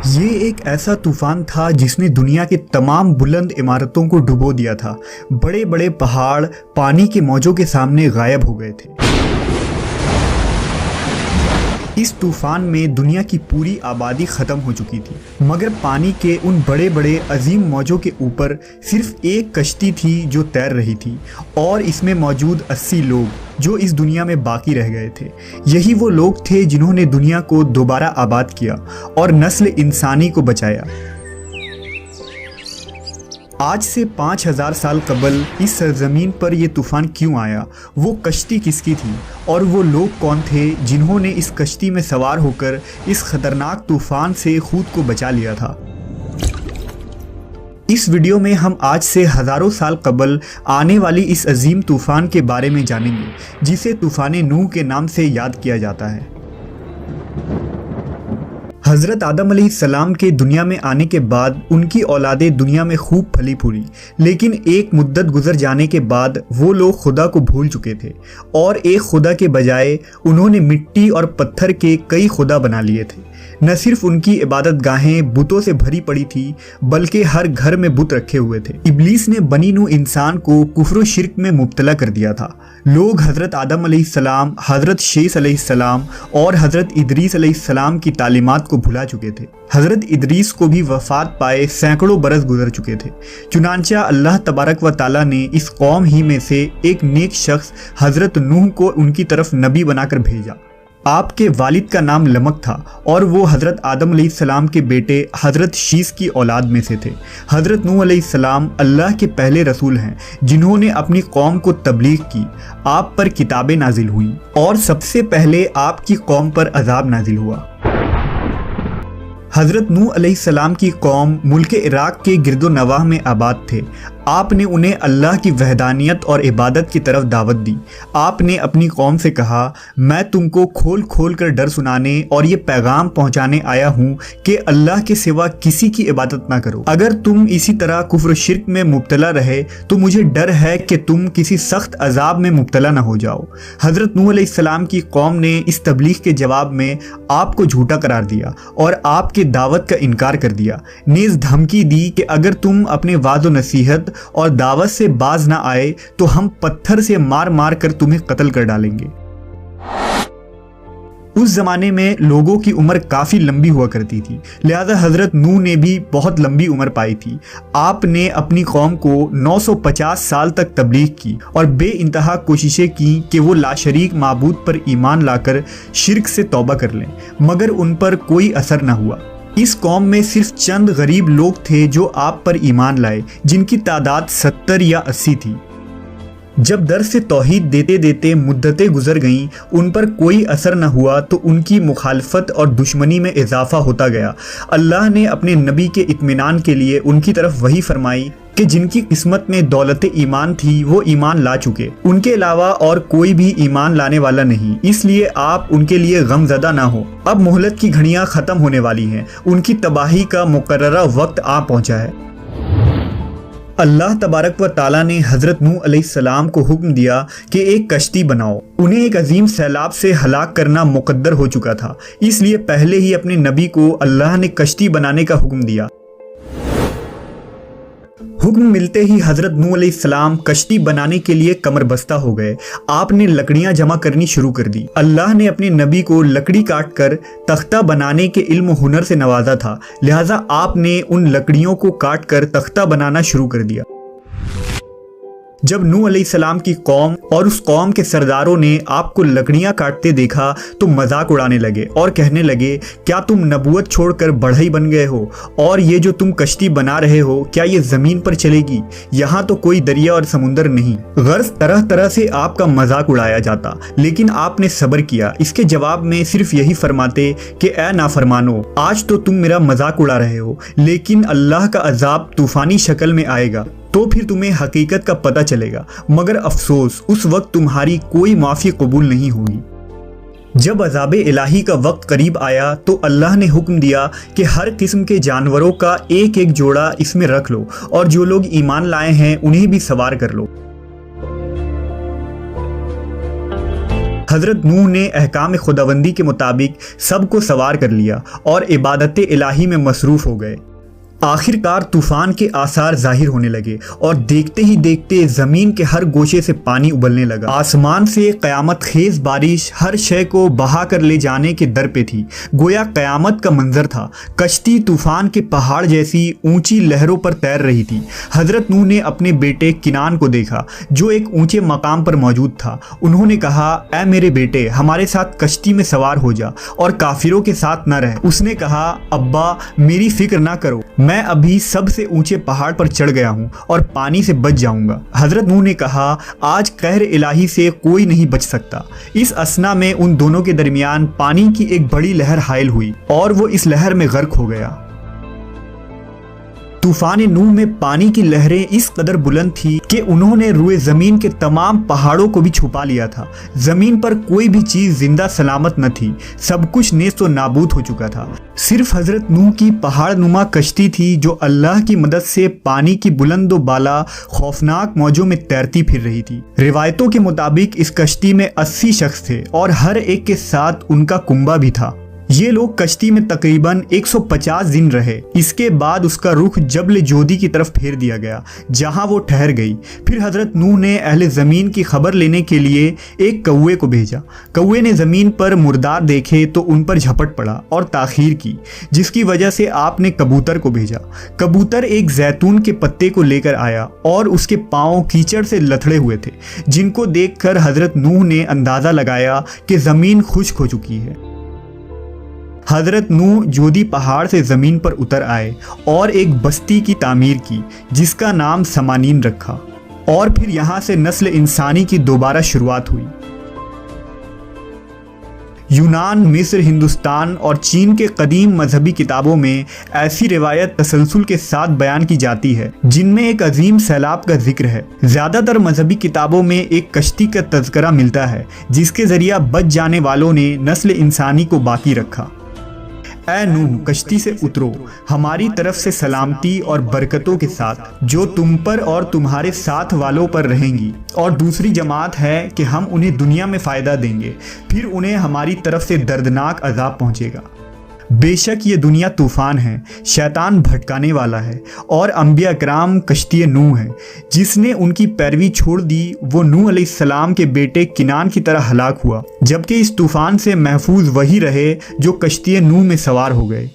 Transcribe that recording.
یہ ایک ایسا طوفان تھا جس نے دنیا کے تمام بلند عمارتوں کو ڈبو دیا تھا۔ بڑے بڑے پہاڑ پانی کے موجوں کے سامنے غائب ہو گئے تھے۔ اس طوفان میں دنیا کی پوری آبادی ختم ہو چکی تھی، مگر پانی کے ان بڑے بڑے عظیم موجوں کے اوپر صرف ایک کشتی تھی جو تیر رہی تھی، اور اس میں موجود 80 لوگ جو اس دنیا میں باقی رہ گئے تھے۔ یہی وہ لوگ تھے جنہوں نے دنیا کو دوبارہ آباد کیا اور نسل انسانی کو بچایا۔ آج سے 5000 سال قبل اس سرزمین پر یہ طوفان کیوں آیا، وہ کشتی کس کی تھی، اور وہ لوگ کون تھے جنہوں نے اس کشتی میں سوار ہو کر اس خطرناک طوفان سے خود کو بچا لیا تھا۔ اس ویڈیو میں ہم آج سے ہزاروں سال قبل آنے والی اس عظیم طوفان کے بارے میں جانیں گے، جسے طوفان نوح کے نام سے یاد کیا جاتا ہے۔ حضرت آدم علیہ السلام کے دنیا میں آنے کے بعد ان کی اولادیں دنیا میں خوب پھلی پھولی، لیکن ایک مدت گزر جانے کے بعد وہ لوگ خدا کو بھول چکے تھے، اور ایک خدا کے بجائے انہوں نے مٹی اور پتھر کے کئی خدا بنا لیے تھے۔ نہ صرف ان کی عبادت گاہیں بتوں سے بھری پڑی تھی، بلکہ ہر گھر میں بت رکھے ہوئے تھے۔ ابلیس نے بنی نوح انسان کو کفر و شرک میں مبتلا کر دیا تھا۔ لوگ حضرت آدم علیہ السلام، حضرت شیث علیہ السلام اور حضرت ادریس علیہ السلام کی تعلیمات کو بھلا چکے تھے۔ حضرت ادریس کو بھی وفات پائے سینکڑوں برس گزر چکے تھے۔ چنانچہ اللہ تبارک و تعالیٰ نے اس قوم ہی میں سے ایک نیک شخص حضرت نوح کو ان کی طرف نبی بنا کر بھیجا۔ آپ کے والد کا نام لمک تھا، اور وہ حضرت آدم علیہ السلام کے بیٹے حضرت شیث کی اولاد میں سے تھے۔ حضرت نوح علیہ السلام اللہ کے پہلے رسول ہیں جنہوں نے اپنی قوم کو تبلیغ کی۔ آپ پر کتابیں نازل ہوئیں، اور سب سے پہلے آپ کی قوم پر عذاب نازل ہوا۔ حضرت نوح علیہ السلام کی قوم ملک عراق کے گرد و نواح میں آباد تھے۔ آپ نے انہیں اللہ کی وحدانیت اور عبادت کی طرف دعوت دی۔ آپ نے اپنی قوم سے کہا، میں تم کو کھول کھول کر ڈر سنانے اور یہ پیغام پہنچانے آیا ہوں کہ اللہ کے سوا کسی کی عبادت نہ کرو۔ اگر تم اسی طرح کفر و شرک میں مبتلا رہے تو مجھے ڈر ہے کہ تم کسی سخت عذاب میں مبتلا نہ ہو جاؤ۔ حضرت نوح علیہ السلام کی قوم نے اس تبلیغ کے جواب میں آپ کو جھوٹا قرار دیا اور آپ کے دعوت کا انکار کر دیا، نیز دھمکی دی کہ اگر تم اپنے وعظ و نصیحت اور دعوت سے باز نہ آئے تو ہم پتھر سے مار مار کر تمہیں قتل کر ڈالیں گے۔ اس زمانے میں لوگوں کی عمر کافی لمبی ہوا کرتی تھی، لہذا حضرت نوح نے بھی بہت لمبی عمر پائی تھی۔ آپ نے اپنی قوم کو 950 سال تک تبلیغ کی اور بے انتہا کوششیں کی کہ وہ لاشریک معبود پر ایمان لا کر شرک سے توبہ کر لیں، مگر ان پر کوئی اثر نہ ہوا۔ اس قوم میں صرف چند غریب لوگ تھے جو آپ پر ایمان لائے، جن کی تعداد 70 یا 80 تھی۔ جب درس توحید دیتے دیتے مدتیں گزر گئیں، ان پر کوئی اثر نہ ہوا تو ان کی مخالفت اور دشمنی میں اضافہ ہوتا گیا۔ اللہ نے اپنے نبی کے اطمینان کے لیے ان کی طرف وحی فرمائی کہ جن کی قسمت میں دولت ایمان تھی وہ ایمان لا چکے، ان کے علاوہ اور کوئی بھی ایمان لانے والا نہیں، اس لیے آپ ان کے لیے غم زدہ نہ ہو۔ اب مہلت کی گھڑیاں ختم ہونے والی ہیں، ان کی تباہی کا مقررہ وقت آ پہنچا ہے۔ اللہ تبارک و تعالیٰ نے حضرت نوح علیہ السلام کو حکم دیا کہ ایک کشتی بناؤ۔ انہیں ایک عظیم سیلاب سے ہلاک کرنا مقدر ہو چکا تھا، اس لیے پہلے ہی اپنے نبی کو اللہ نے کشتی بنانے کا حکم دیا۔ حکم ملتے ہی حضرت نوح علیہ السلام کشتی بنانے کے لیے کمر بستہ ہو گئے۔ آپ نے لکڑیاں جمع کرنی شروع کر دی۔ اللہ نے اپنے نبی کو لکڑی کاٹ کر تختہ بنانے کے علم و ہنر سے نوازا تھا، لہٰذا آپ نے ان لکڑیوں کو کاٹ کر تختہ بنانا شروع کر دیا۔ جب نوح علیہ السلام کی قوم اور اس قوم کے سرداروں نے آپ کو لکڑیاں کاٹتے دیکھا تو مذاق اڑانے لگے اور کہنے لگے، کیا تم نبوت چھوڑ کر بڑھئی بن گئے ہو؟ اور یہ جو تم کشتی بنا رہے ہو کیا یہ زمین پر چلے گی؟ یہاں تو کوئی دریا اور سمندر نہیں۔ غرض طرح طرح سے آپ کا مذاق اڑایا جاتا، لیکن آپ نے صبر کیا۔ اس کے جواب میں صرف یہی فرماتے کہ اے نافرمانو، آج تو تم میرا مذاق اڑا رہے ہو، لیکن اللہ کا عذاب طوفانی شکل میں آئے گا تو پھر تمہیں حقیقت کا پتہ چلے گا، مگر افسوس اس وقت تمہاری کوئی معافی قبول نہیں ہوگی۔ جب عذاب الہی کا وقت قریب آیا تو اللہ نے حکم دیا کہ ہر قسم کے جانوروں کا ایک ایک جوڑا اس میں رکھ لو، اور جو لوگ ایمان لائے ہیں انہیں بھی سوار کر لو۔ حضرت نوح نے احکام خداوندی کے مطابق سب کو سوار کر لیا اور عبادت الہی میں مصروف ہو گئے۔ آخر کار طوفان کے آثار ظاہر ہونے لگے اور دیکھتے ہی دیکھتے زمین کے ہر گوشے سے پانی ابلنے لگا۔ آسمان سے قیامت خیز بارش ہر شے کو بہا کر لے جانے کے در پہ تھی، گویا قیامت کا منظر تھا۔ کشتی طوفان کے پہاڑ جیسی اونچی لہروں پر تیر رہی تھی۔ حضرت نوح نے اپنے بیٹے کنعان کو دیکھا جو ایک اونچے مقام پر موجود تھا۔ انہوں نے کہا، اے میرے بیٹے، ہمارے ساتھ کشتی میں سوار ہو جا اور کافروں کے ساتھ نہ رہ۔ اس نے کہا، ابا میری فکر نہ کرو، میں ابھی سب سے اونچے پہاڑ پر چڑھ گیا ہوں اور پانی سے بچ جاؤں گا۔ حضرت نوح نے کہا، آج قہر الہی سے کوئی نہیں بچ سکتا۔ اس اثنا میں ان دونوں کے درمیان پانی کی ایک بڑی لہر حائل ہوئی اور وہ اس لہر میں غرق ہو گیا۔ طوفان نوح میں پانی کی لہریں اس قدر بلند تھی کہ انہوں نے روئے زمین کے تمام پہاڑوں کو بھی چھپا لیا تھا۔ زمین پر کوئی بھی چیز زندہ سلامت نہ تھی، سب کچھ نیست و نابود ہو چکا تھا۔ صرف حضرت نوح کی پہاڑ نما کشتی تھی جو اللہ کی مدد سے پانی کی بلند و بالا خوفناک موجوں میں تیرتی پھر رہی تھی۔ روایتوں کے مطابق اس کشتی میں 80 شخص تھے اور ہر ایک کے ساتھ ان کا کنبہ بھی تھا۔ یہ لوگ کشتی میں تقریباً 150 دن رہے۔ اس کے بعد اس کا رخ جبل جودی کی طرف پھیر دیا گیا جہاں وہ ٹھہر گئی۔ پھر حضرت نوح نے اہل زمین کی خبر لینے کے لیے ایک کوے کو بھیجا۔ کوے نے زمین پر مردار دیکھے تو ان پر جھپٹ پڑا اور تاخیر کی، جس کی وجہ سے آپ نے کبوتر کو بھیجا۔ کبوتر ایک زیتون کے پتے کو لے کر آیا اور اس کے پاؤں کیچڑ سے لتھڑے ہوئے تھے، جن کو دیکھ کر حضرت نوح نے اندازہ لگایا کہ زمین خشک ہو چکی ہے۔ حضرت نوح جودی پہاڑ سے زمین پر اتر آئے اور ایک بستی کی تعمیر کی جس کا نام سمانین رکھا، اور پھر یہاں سے نسل انسانی کی دوبارہ شروعات ہوئی۔ یونان، مصر، ہندوستان اور چین کے قدیم مذہبی کتابوں میں ایسی روایت تسلسل کے ساتھ بیان کی جاتی ہے جن میں ایک عظیم سیلاب کا ذکر ہے۔ زیادہ تر مذہبی کتابوں میں ایک کشتی کا تذکرہ ملتا ہے جس کے ذریعہ بچ جانے والوں نے نسل انسانی کو باقی رکھا۔ اے نوح، کشتی سے اترو، ہماری طرف سے سلامتی اور برکتوں کے ساتھ جو تم پر اور تمہارے ساتھ والوں پر رہیں گی، اور دوسری جماعت ہے کہ ہم انہیں دنیا میں فائدہ دیں گے، پھر انہیں ہماری طرف سے دردناک عذاب پہنچے گا۔ بے شک یہ دنیا طوفان ہے، شیطان بھٹکانے والا ہے، اور انبیاء کرام کشتی نوح ہے۔ جس نے ان کی پیروی چھوڑ دی وہ نوح علیہ السلام کے بیٹے کنعان کی طرح ہلاک ہوا، جبکہ اس طوفان سے محفوظ وہی رہے جو کشتی نوح میں سوار ہو گئے۔